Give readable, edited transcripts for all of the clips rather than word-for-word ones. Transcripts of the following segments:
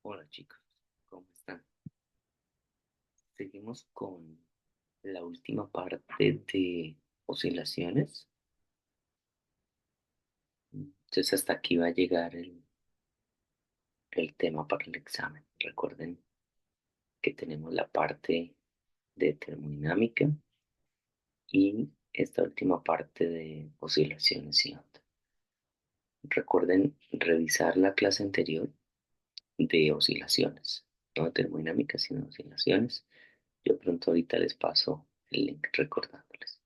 Hola chicos, ¿cómo están? Seguimos con la última parte de oscilaciones. Entonces hasta aquí va a llegar el tema para el examen. Recuerden que tenemos la parte de termodinámica y esta última parte de oscilaciones y onda. Recuerden revisar la clase anterior de oscilaciones, no de termodinámica, sino de oscilaciones. Yo pronto ahorita les paso el link recordándoles.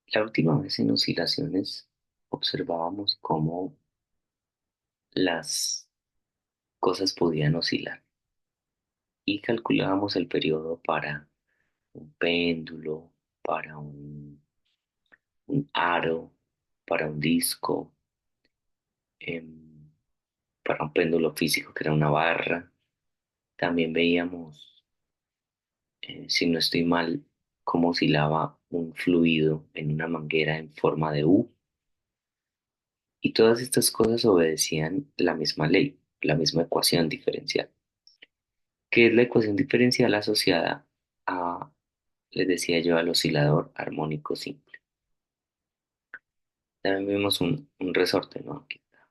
La última vez en oscilaciones observábamos cómo las cosas podían oscilar y calculábamos el periodo para un péndulo, para un aro, para un disco, em, para un péndulo físico que era una barra. También veíamos, si no estoy mal, cómo oscilaba un fluido en una manguera en forma de U. Y todas estas cosas obedecían la misma ley, la misma ecuación diferencial, que es la ecuación diferencial asociada a, les decía yo, al oscilador armónico simple. También vimos un resorte, ¿no? Aquí está.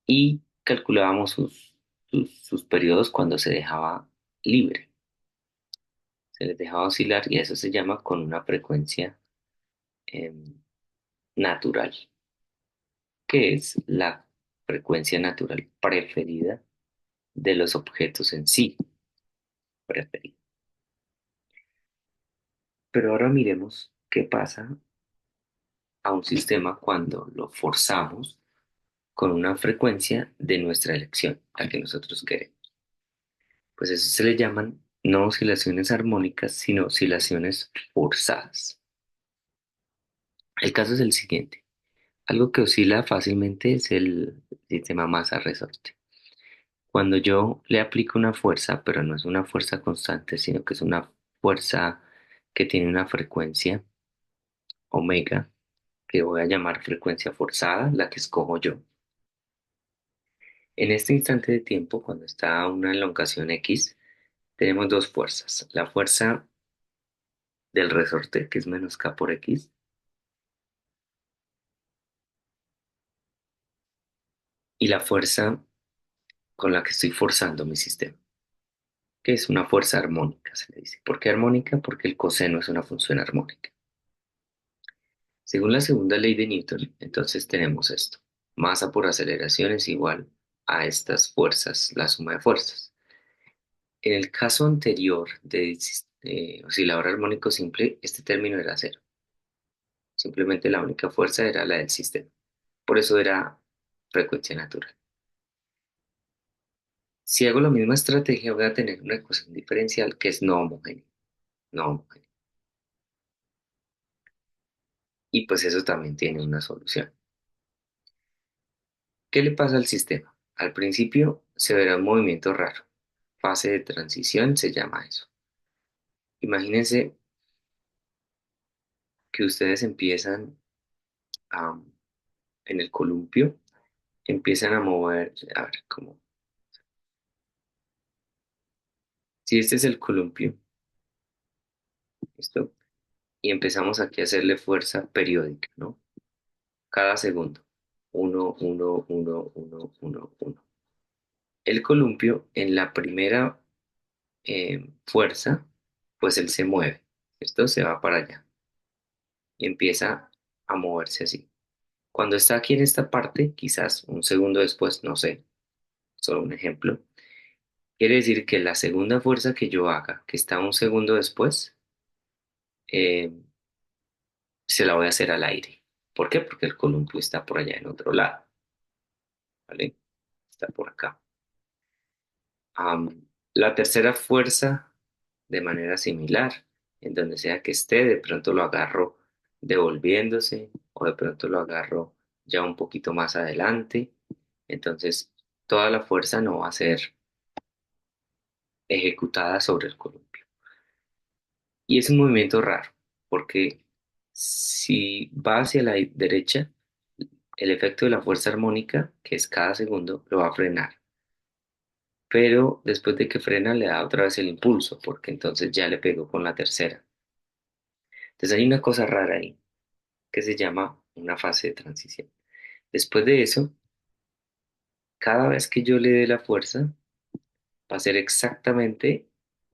Y calculábamos sus periodos cuando se dejaba libre. Se les dejaba oscilar y eso se llama con una frecuencia em, natural, que es la frecuencia natural preferida de los objetos en sí, preferida. Pero ahora miremos qué pasa a un sistema cuando lo forzamos con una frecuencia de nuestra elección, la que nosotros queremos. Pues eso se le llaman no oscilaciones armónicas, sino oscilaciones forzadas. El caso es el siguiente. Algo que oscila fácilmente es el sistema masa-resorte. Cuando yo le aplico una fuerza, pero no es una fuerza constante, sino que es una fuerza que tiene una frecuencia omega, que voy a llamar frecuencia forzada, la que escojo yo. En este instante de tiempo, cuando está a una elongación X, tenemos dos fuerzas. La fuerza del resorte, que es menos K por X, y la fuerza con la que estoy forzando mi sistema, que es una fuerza armónica, se le dice. ¿Por qué armónica? Porque el coseno es una función armónica. Según la segunda ley de Newton, entonces tenemos esto. Masa por aceleración es igual a estas fuerzas, la suma de fuerzas. En el caso anterior de oscilador armónico simple, este término era cero. Simplemente la única fuerza era la del sistema. Por eso era frecuencia natural. Si hago la misma estrategia, voy a tener una ecuación diferencial que es no homogénea. No homogénea. Y pues eso también tiene una solución. ¿Qué le pasa al sistema? Al principio se verá un movimiento raro. Fase de transición se llama eso. Imagínense que ustedes empiezan a, en el columpio, empiezan a mover, a ver, como, si este es el columpio, ¿listo? Y empezamos aquí a hacerle fuerza periódica, ¿no? Cada segundo. Uno, uno, uno, uno, uno, uno. El columpio en la primera fuerza, pues él se mueve. Esto se va para allá y empieza a moverse así. Cuando está aquí en esta parte, quizás un segundo después, no sé, solo un ejemplo, quiere decir que la segunda fuerza que yo haga, que está un segundo después, eh, se la voy a hacer al aire. ¿Por qué? Porque el columpio está por allá en otro lado, ¿vale? Está por acá. La tercera fuerza, de manera similar, en donde sea que esté, de pronto lo agarro devolviéndose o de pronto lo agarro ya un poquito más adelante. Entonces, toda la fuerza no va a ser ejecutada sobre el columpio. Y es un movimiento raro, porque si va hacia la derecha, el efecto de la fuerza armónica, que es cada segundo, lo va a frenar. Pero después de que frena, le da otra vez el impulso, porque entonces ya le pegó con la tercera. Entonces hay una cosa rara ahí, que se llama una fase de transición. Después de eso, cada vez que yo le dé la fuerza, va a ser exactamente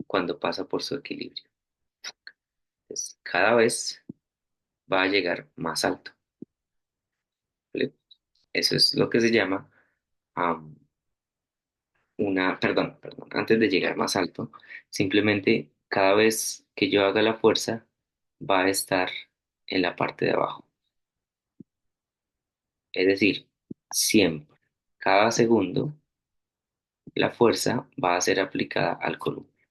cuando pasa por su equilibrio. Entonces, cada vez va a llegar más alto, ¿vale? Eso es lo que se llama am, perdón, antes de llegar más alto, simplemente cada vez que yo haga la fuerza, va a estar en la parte de abajo. Es decir, siempre, cada segundo, la fuerza va a ser aplicada al columpio.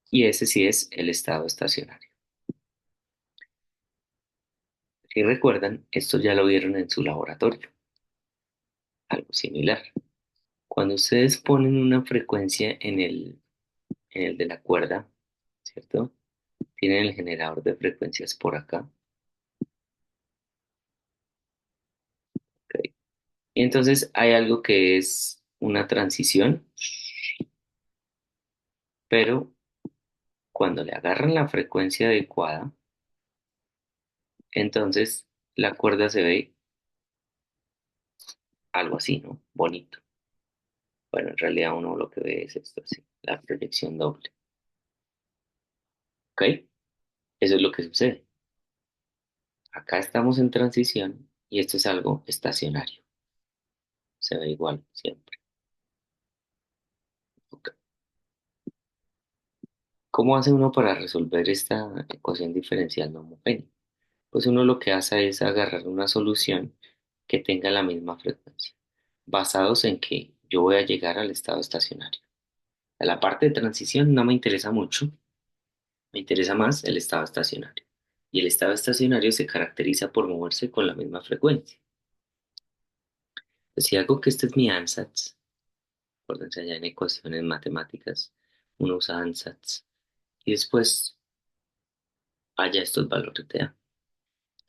Y ese sí es el estado estacionario. Si recuerdan, esto ya lo vieron en su laboratorio, algo similar. Cuando ustedes ponen una frecuencia en el de la cuerda, ¿cierto? Tienen el generador de frecuencias por acá. ¿Ok? Y entonces hay algo que es una transición, pero cuando le agarran la frecuencia adecuada, entonces la cuerda se ve algo así, ¿no? Bonito. Bueno, en realidad uno lo que ve es esto, así, la proyección doble. ¿Ok? Eso es lo que sucede. Acá estamos en transición y esto es algo estacionario. Se ve igual siempre. Ok. ¿Cómo hace uno para resolver esta ecuación diferencial no homogénea? Pues uno lo que hace es agarrar una solución que tenga la misma frecuencia, basados en que yo voy a llegar al estado estacionario. A la parte de transición no me interesa mucho, me interesa más el estado estacionario. Y el estado estacionario se caracteriza por moverse con la misma frecuencia. Pues si hago que este es mi ansatz, acuérdense allá en ecuaciones matemáticas, uno usa ansatz, y después haya estos valores de A.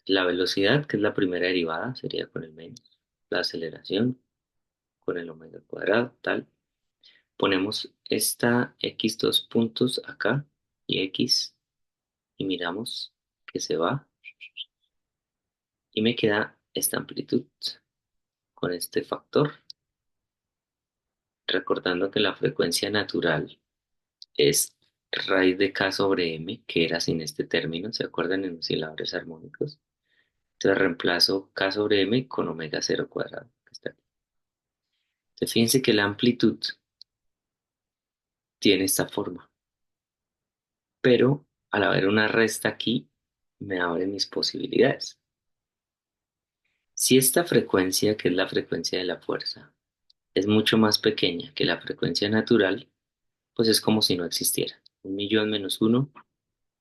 La velocidad, que es la primera derivada, sería con el menos. La aceleración con el omega al cuadrado, tal. Ponemos esta x dos puntos acá y x y miramos que se va y me queda esta amplitud con este factor, recordando que la frecuencia natural es raíz de k sobre m, que era sin este término, ¿se acuerdan en osciladores armónicos? Entonces reemplazo k sobre m con omega cero cuadrado, que está aquí. Entonces fíjense que la amplitud tiene esta forma, pero al haber una resta aquí, me abre mis posibilidades. Si esta frecuencia, que es la frecuencia de la fuerza, es mucho más pequeña que la frecuencia natural, pues es como si no existiera. 1.000.000 menos uno,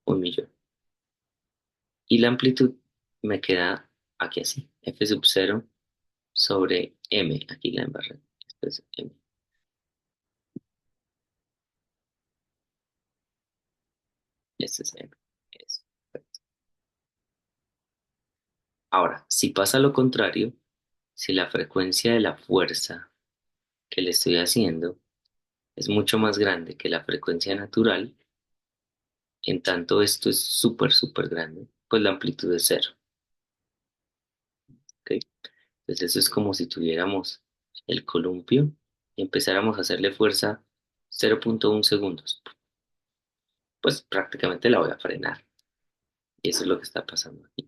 1.000.000. Y la amplitud me queda aquí así, f sub cero sobre m, aquí la embarré. Esto es m. Este es m. Eso. Perfecto. Ahora, si pasa lo contrario, si la frecuencia de la fuerza que le estoy haciendo es mucho más grande que la frecuencia natural, en tanto esto es súper, súper grande, pues la amplitud es cero. ¿Ok? Entonces eso es como si tuviéramos el columpio y empezáramos a hacerle fuerza 0.1 segundos. Pues prácticamente la voy a frenar. Y eso es lo que está pasando aquí.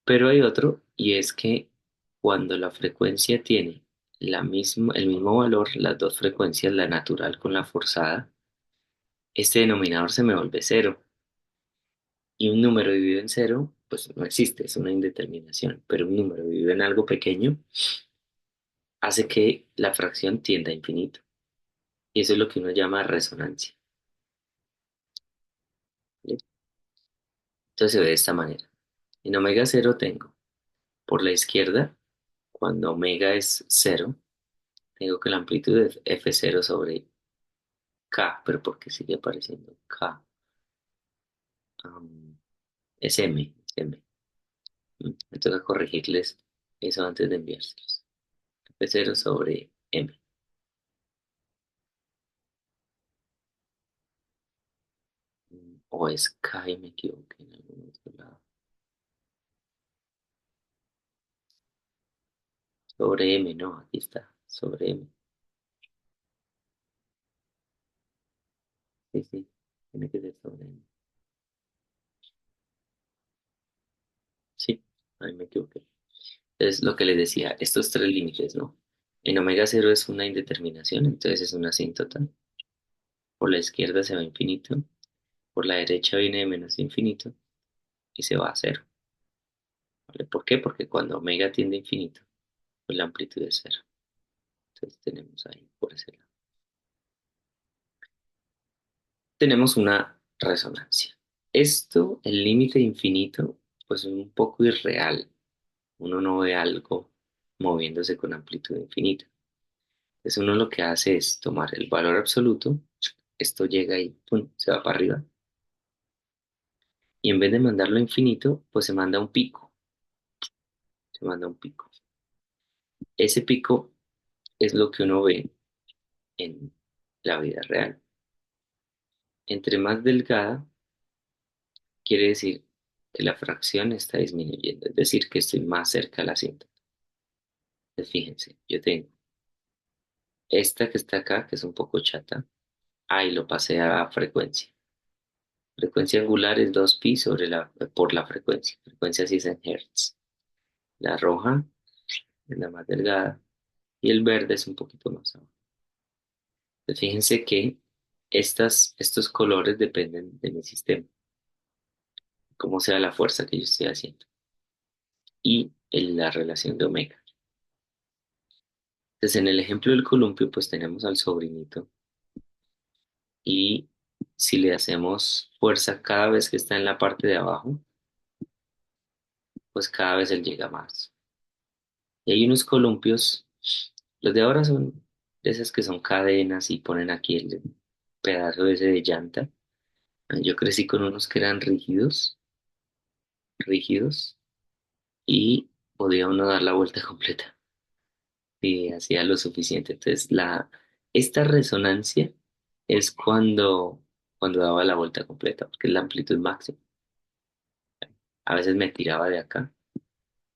Pero hay otro, y es que cuando la frecuencia tiene el mismo valor, las dos frecuencias, la natural con la forzada, este denominador se me vuelve cero. Y un número dividido en cero, pues no existe, es una indeterminación. Pero un número dividido en algo pequeño hace que la fracción tienda a infinito. Y eso es lo que uno llama resonancia. ¿Vale? Entonces se ve de esta manera. En omega cero tengo por la izquierda, cuando omega es cero, tengo que la amplitud es f cero sobre k, pero porque sigue apareciendo k. Es m, es m. toca corregirles eso antes de enviárselos. P0 sobre M. O es K y me equivoqué en algún otro lado. Sobre M, no, aquí está. Sobre M. Sí, sí. Tiene que ser sobre M. Sí, ahí me equivoqué. Es lo que les decía, estos tres límites, ¿no? En omega cero es una indeterminación, entonces es una asíntota. Por la izquierda se va a infinito, por la derecha viene de menos infinito y se va a cero. ¿Vale? ¿Por qué? Porque cuando omega tiende a infinito, pues la amplitud es cero. Entonces tenemos ahí por ese lado. Tenemos una resonancia. Esto, el límite infinito, pues es un poco irreal. Uno no ve algo moviéndose con amplitud infinita. Entonces uno lo que hace es tomar el valor absoluto, esto llega y pum, se va para arriba, y en vez de mandarlo a infinito, pues se manda un pico, se manda un pico. Ese pico es lo que uno ve en la vida real. Entre más delgada, quiere decir que la fracción está disminuyendo, es decir, que estoy más cerca a la cinta. Entonces, fíjense, yo tengo esta que está acá, que es un poco chata, ahí lo pasé a frecuencia. Frecuencia angular es 2pi por la frecuencia. Frecuencia sí es en hertz. La roja es la más delgada y el verde es un poquito más abajo. Entonces, fíjense que estos colores dependen de mi sistema, cómo sea la fuerza que yo estoy haciendo y en la relación de omega. Entonces, en el ejemplo del columpio, pues tenemos al sobrinito y si le hacemos fuerza cada vez que está en la parte de abajo, pues cada vez él llega más. Y hay unos columpios, los de ahora son de esas que son cadenas y ponen aquí el pedazo ese de llanta. Yo crecí con unos que eran rígidos, rígidos, y podía uno dar la vuelta completa y hacía lo suficiente. Entonces, esta resonancia es cuando daba la vuelta completa, porque es la amplitud máxima. A veces me tiraba de acá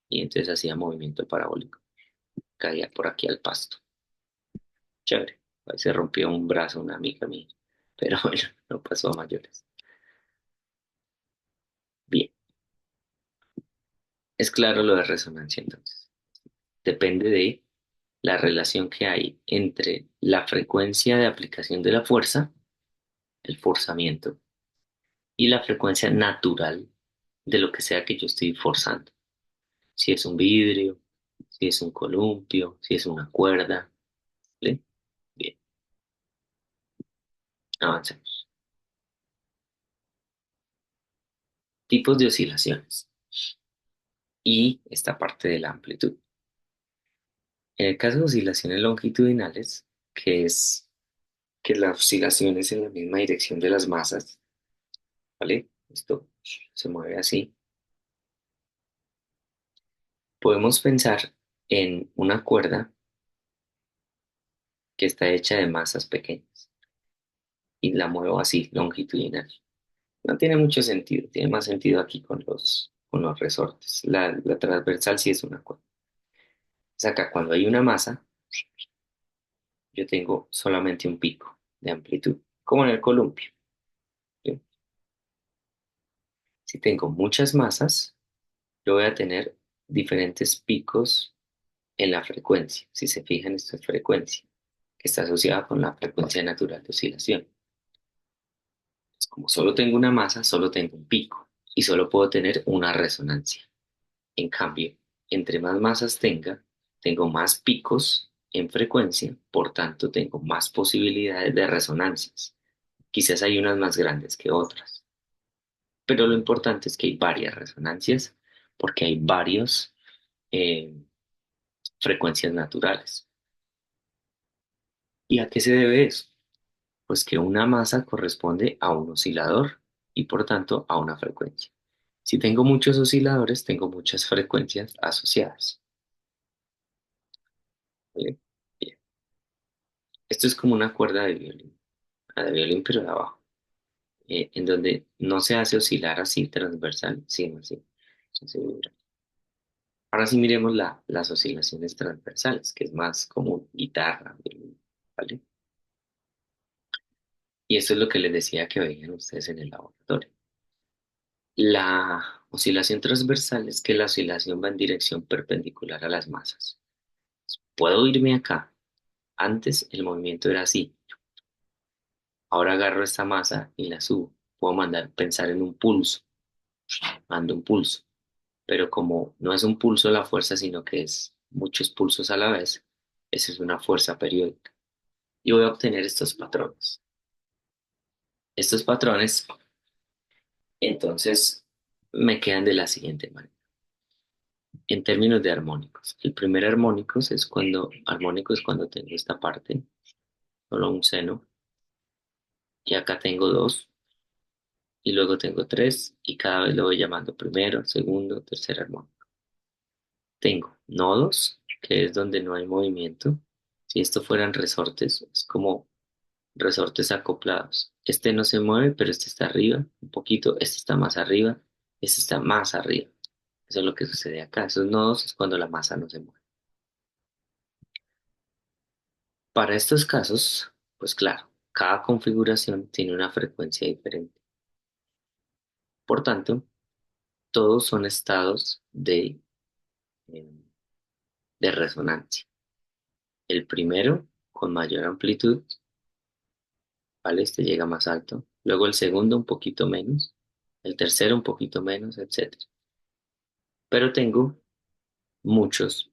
y entonces hacía movimiento parabólico. Caía por aquí al pasto. Chévere. A veces rompió un brazo una amiga mía, pero bueno, no pasó a mayores. Bien, es claro lo de resonancia entonces. Depende de la relación que hay entre la frecuencia de aplicación de la fuerza, el forzamiento, y la frecuencia natural de lo que sea que yo estoy forzando. Si es un vidrio, si es un columpio, si es una cuerda. ¿Vale? Bien, avancemos. Tipos de oscilaciones y esta parte de la amplitud. En el caso de oscilaciones longitudinales, que es que la oscilación es en la misma dirección de las masas, ¿vale? Esto se mueve así. Podemos pensar en una cuerda que está hecha de masas pequeñas y la muevo así, longitudinal. No tiene mucho sentido, tiene más sentido aquí con los resortes. La transversal sí es una cuerda. Es acá, cuando hay una masa, yo tengo solamente un pico de amplitud, como en el columpio. ¿Sí? Si tengo muchas masas, yo voy a tener diferentes picos en la frecuencia. Si se fijan, esto es frecuencia, que está asociada con la frecuencia natural de oscilación. Como solo tengo una masa, solo tengo un pico y solo puedo tener una resonancia. En cambio, entre más masas tengo más picos en frecuencia, por tanto tengo más posibilidades de resonancias. Quizás hay unas más grandes que otras, pero lo importante es que hay varias resonancias porque hay varias frecuencias naturales. ¿Y a qué se debe eso? Pues que una masa corresponde a un oscilador y por tanto a una frecuencia. Si tengo muchos osciladores, tengo muchas frecuencias asociadas. ¿Vale? Bien. Esto es como una cuerda de violín pero de abajo, en donde no se hace oscilar así transversal, sino así. Se hace vibrar. Ahora sí miremos las oscilaciones transversales, que es más común, guitarra, violín, ¿vale? Y esto es lo que les decía que veían ustedes en el laboratorio. La oscilación transversal es que la oscilación va en dirección perpendicular a las masas. Puedo irme acá. Antes el movimiento era así. Ahora agarro esta masa y la subo. Puedo mandar pensar en un pulso. Mando un pulso. Pero como no es un pulso la fuerza, sino que es muchos pulsos a la vez, esa es una fuerza periódica. Y voy a obtener estos patrones. Estos patrones, entonces, me quedan de la siguiente manera. En términos de armónicos, el primer armónico es cuando tengo esta parte, solo un seno, y acá tengo dos, y luego tengo tres, y cada vez lo voy llamando primero, segundo, tercer armónico. Tengo nodos, que es donde no hay movimiento. Si esto fueran resortes, es como resortes acoplados. Este no se mueve, pero este está arriba, un poquito, este está más arriba, este está más arriba. Eso es lo que sucede acá. Esos nodos es cuando la masa no se mueve. Para estos casos, pues claro, cada configuración tiene una frecuencia diferente. Por tanto, todos son estados eh, de resonancia. El primero, con mayor amplitud, ¿vale? Este llega más alto. Luego el segundo, un poquito menos. El tercero, un poquito menos, etcétera. Pero tengo muchas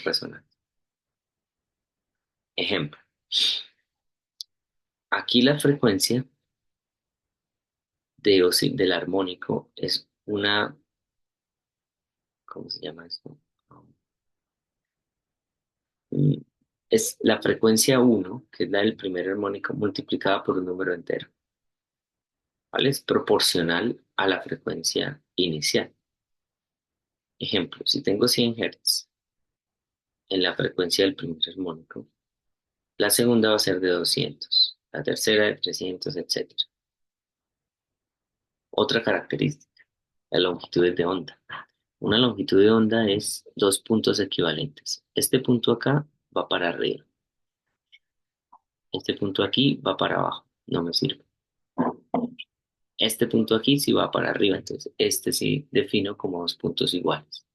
resonancias. Ejemplo, aquí la frecuencia del armónico es una, ¿cómo se llama esto? Mm, Es la frecuencia uno, que es la del primer armónico, multiplicada por un número entero, ¿vale? Es proporcional a la frecuencia inicial. Ejemplo, si tengo 100 Hz en la frecuencia del primer armónico, la segunda va a ser de 200, la tercera de 300, etcétera. Otra característica, la longitud de onda. Una longitud de onda es dos puntos equivalentes. Este punto acá va para arriba, este punto aquí va para abajo, no me sirve. Este punto aquí sí va para arriba, entonces este sí defino como dos puntos iguales.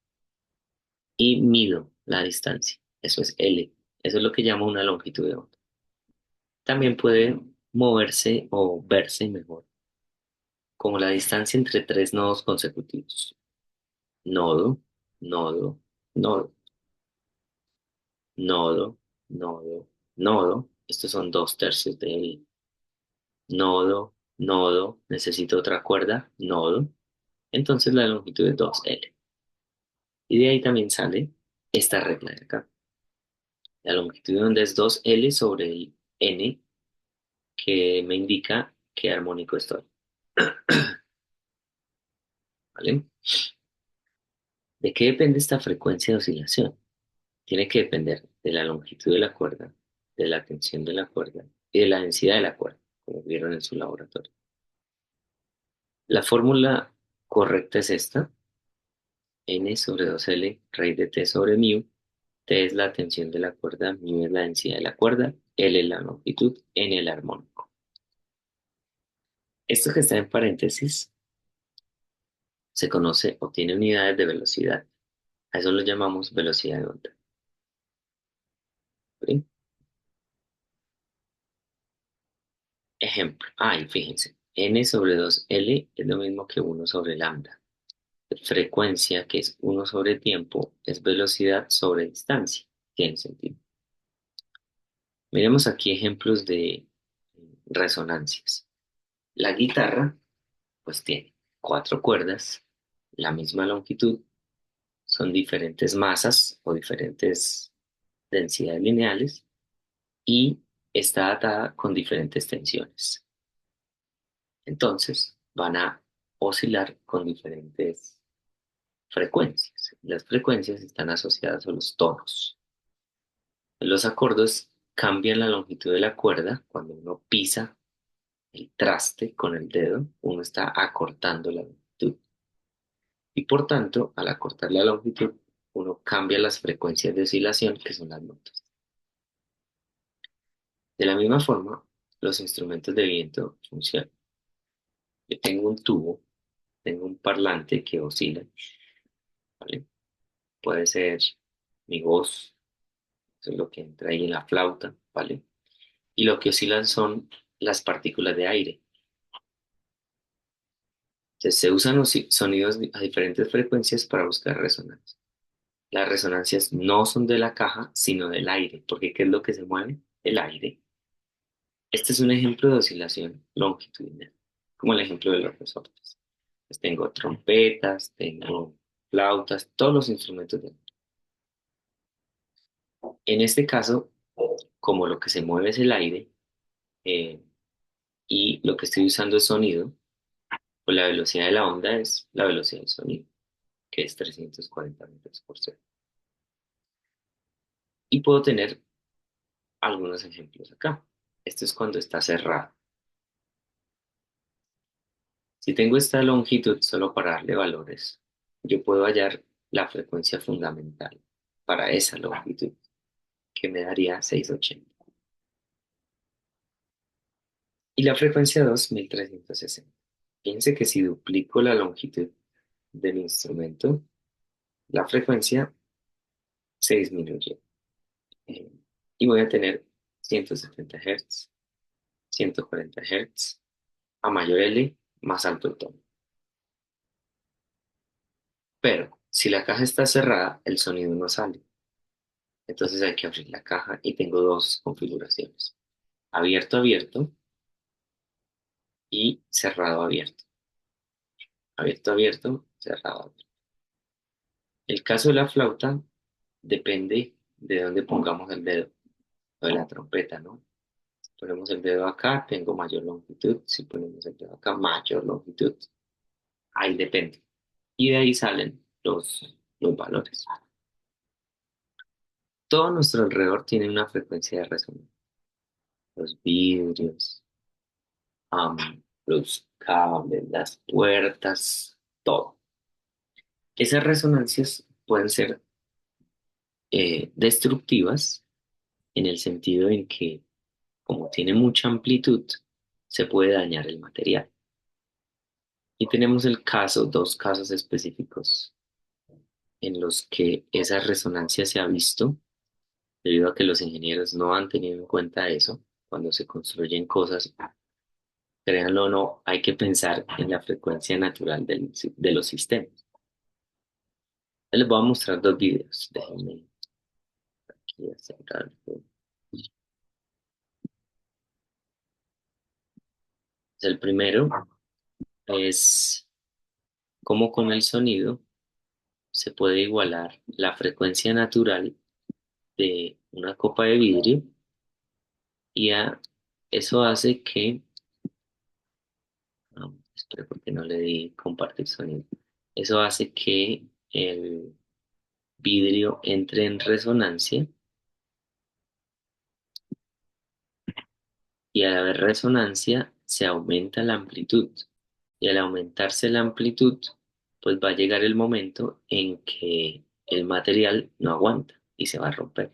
Y mido la distancia, eso es L. Eso es lo que llamo una longitud de onda. También puede moverse o verse mejor como la distancia entre tres nodos consecutivos. Nodo, nodo, nodo, nodo, nodo, nodo. Estos son dos tercios de L. Nodo, nodo, necesito otra cuerda, nodo. Entonces la longitud es 2L. Y de ahí también sale esta regla de acá. La longitud de onda es 2L sobre el N, que me indica qué armónico estoy. ¿Vale? ¿De qué depende esta frecuencia de oscilación? Tiene que depender de la longitud de la cuerda, de la tensión de la cuerda y de la densidad de la cuerda, como vieron en su laboratorio. La fórmula correcta es esta: N sobre 2L raíz de T sobre mu. T es la tensión de la cuerda, mu es la densidad de la cuerda, L es la longitud, N el armónico. Esto que está en paréntesis se conoce o tiene unidades de velocidad. A eso lo llamamos velocidad de onda. ¿Sí? Ejemplo. Y fíjense, n sobre 2L es lo mismo que 1 sobre lambda. Frecuencia, que es 1 sobre tiempo, es velocidad sobre distancia. Tiene sentido. Miremos aquí ejemplos de resonancias. La guitarra, pues tiene cuatro cuerdas, la misma longitud, son diferentes masas o diferentes densidades lineales y está atada con diferentes tensiones. Entonces, van a oscilar con diferentes frecuencias. Las frecuencias están asociadas a los tonos. Los acordes cambian la longitud de la cuerda cuando uno pisa el traste con el dedo, uno está acortando la longitud. Y por tanto, al acortar la longitud, uno cambia las frecuencias de oscilación, que son las notas. De la misma forma, los instrumentos de viento funcionan. Yo tengo un tubo, tengo un parlante que oscila, ¿vale? Puede ser mi voz, eso es lo que entra ahí en la flauta, ¿vale? Y lo que oscilan son las partículas de aire. Entonces, se usan los sonidos a diferentes frecuencias para buscar resonancia. Las resonancias no son de la caja, sino del aire, porque ¿qué es lo que se mueve? El aire. Este es un ejemplo de oscilación longitudinal, como el ejemplo de los resortes. Pues tengo trompetas, tengo flautas, todos los instrumentos de... En este caso, como lo que se mueve es el aire eh, y lo que estoy usando es sonido, pues la velocidad de la onda es la velocidad del sonido, que es 340 metros por segundo. Y puedo tener algunos ejemplos acá. Esto es cuando está cerrado. Si tengo esta longitud solo para darle valores, yo puedo hallar la frecuencia fundamental para esa longitud, que me daría 680. Y la frecuencia 2, 1360. Fíjense que si duplico la longitud del instrumento, la frecuencia se disminuye. eh, y voy a tener 170 Hz, 140 Hz, a mayor L, más alto el tono. Pero si la caja está cerrada, el sonido no sale. Entonces hay que abrir la caja y tengo dos configuraciones: abierto, abierto y cerrado, abierto. Abierto, abierto, cerrado, abierto. El caso de la flauta depende de dónde pongamos el dedo, o de la trompeta, ¿no? Si ponemos el dedo acá, tengo mayor longitud. Si ponemos el dedo acá, mayor longitud. Ahí depende. Y de ahí salen los valores. Todo nuestro alrededor tiene una frecuencia de resonancia. Los vidrios, am, los cables, las puertas, todo. Esas resonancias pueden ser destructivas en el sentido en que, como tiene mucha amplitud, se puede dañar el material. Y tenemos dos casos específicos en los que esa resonancia se ha visto debido a que los ingenieros no han tenido en cuenta eso cuando se construyen cosas. Créanlo o no, hay que pensar en la frecuencia natural de los sistemas. Les voy a mostrar dos videos. Déjenme aquí acercar. El primero es cómo con el sonido se puede igualar la frecuencia natural de una copa de vidrio y eso hace que, espera porque no le di compartir sonido, eso hace que el vidrio entre en resonancia y al haber resonancia se aumenta la amplitud y al aumentarse la amplitud pues va a llegar el momento en que el material no aguanta y se va a romper.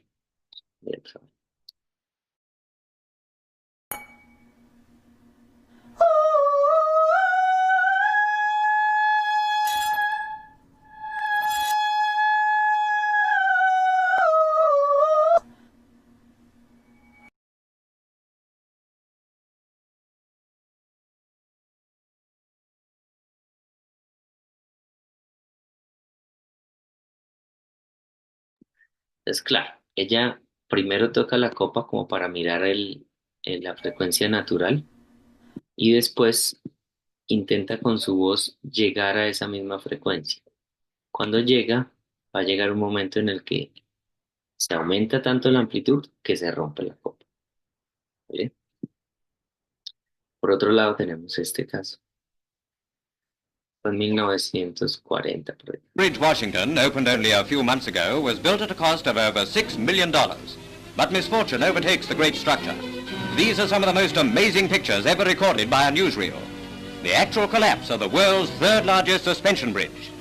Entonces, claro, ella primero toca la copa como para mirar la frecuencia natural y después intenta con su voz llegar a esa misma frecuencia. Cuando llega, va a llegar un momento en el que se aumenta tanto la amplitud que se rompe la copa. ¿Vale? Por otro lado, tenemos este caso. Fue en 1940 por ahí. Bridge Washington, opened only a few months ago, was built at a cost of over $6 million. But misfortune overtakes the great structure. These are some of the most amazing pictures ever recorded by a newsreel. The actual collapse of the world's third largest suspension bridge.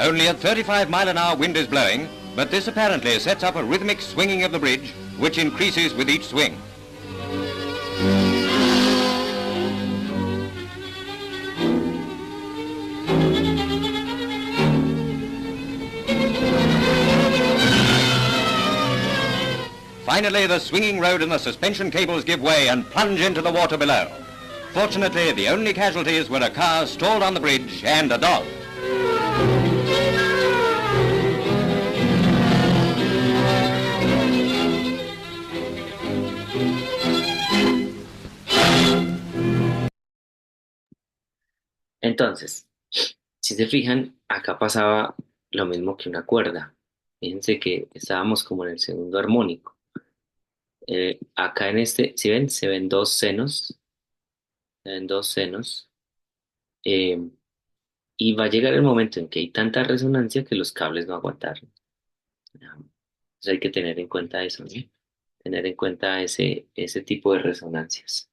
Only a 35-mile-an-hour wind is blowing, but this apparently sets up a rhythmic swinging of the bridge, which increases with each swing. Finally, the swinging road and the suspension cables give way and plunge into the water below. Fortunately, the only casualties were a car stalled on the bridge and a dog. Entonces, si se fijan, acá pasaba lo mismo que una cuerda. Fíjense que estábamos como en el segundo armónico. Acá en este, si ven, se ven dos senos, eh, y va a llegar el momento en que hay tanta resonancia que los cables no aguantaron. Entonces hay que tener en cuenta eso, ¿no? Tener en cuenta ese tipo de resonancias.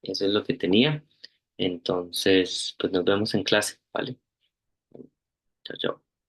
Eso es lo que tenía. Entonces, pues nos vemos en clase, ¿vale? Chao, chao.